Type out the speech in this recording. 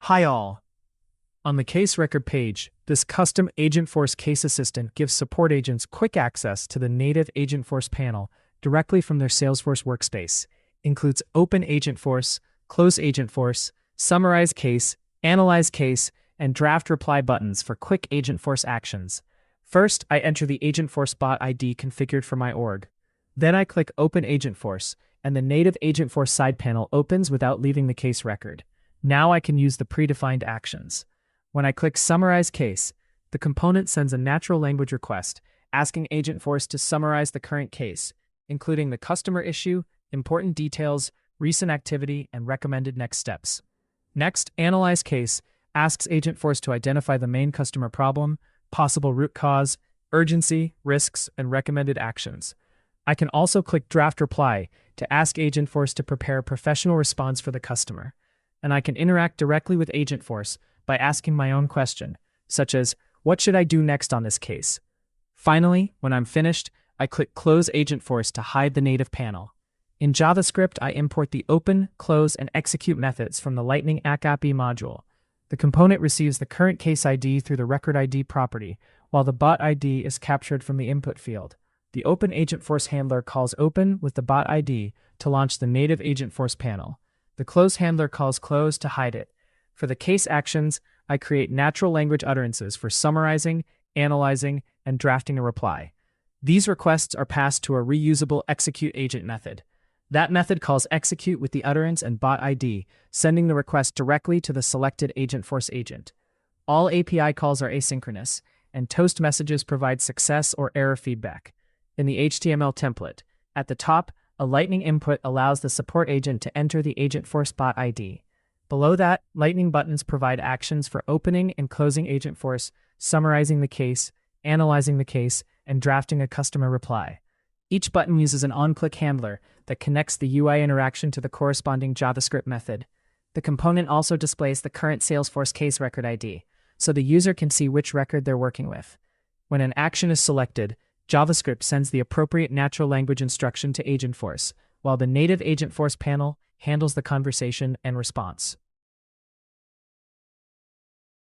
Hi all. On the Case Record page, this custom Agentforce Case Assistant gives support agents quick access to the native Agentforce panel directly from their Salesforce workspace. Includes Open Agentforce, Close Agentforce, Summarize Case, Analyze Case, and Draft Reply buttons for quick Agentforce actions. First, I enter the Agentforce Bot ID configured for my org. Then I click Open Agentforce, and the native Agentforce side panel opens without leaving the case record. Now I can use the predefined actions. When I click Summarize Case, the component sends a natural language request asking Agentforce to summarize the current case, including the customer issue, important details, recent activity, and recommended next steps. Next, Analyze Case asks Agentforce to identify the main customer problem, possible root cause, urgency, risks, and recommended actions. I can also click Draft Reply to ask Agentforce to prepare a professional response for the customer. And I can interact directly with Agentforce by asking my own question, such as, what should I do next on this case? Finally, when I'm finished, I click Close Agentforce to hide the native panel. In JavaScript, I import the open, close, and execute methods from the Lightning accApi module. The component receives the current case ID through the record ID property, while the bot ID is captured from the input field. The Open Agentforce handler calls Open with the bot ID to launch the native Agentforce panel. The Close handler calls Close to hide it. For the case actions, I create natural language utterances for summarizing, analyzing, and drafting a reply. These requests are passed to a reusable execute agent method. That method calls execute with the utterance and bot ID, sending the request directly to the selected Agentforce agent. All API calls are asynchronous, and toast messages provide success or error feedback. In the HTML template, at the top, a Lightning input allows the support agent to enter the Agentforce Bot ID. Below that, Lightning buttons provide actions for opening and closing Agentforce, summarizing the case, analyzing the case, and drafting a customer reply. Each button uses an on-click handler that connects the UI interaction to the corresponding JavaScript method. The component also displays the current Salesforce Case Record ID, so the user can see which record they're working with. When an action is selected, JavaScript sends the appropriate natural language instruction to Agentforce, while the native Agentforce panel handles the conversation and response.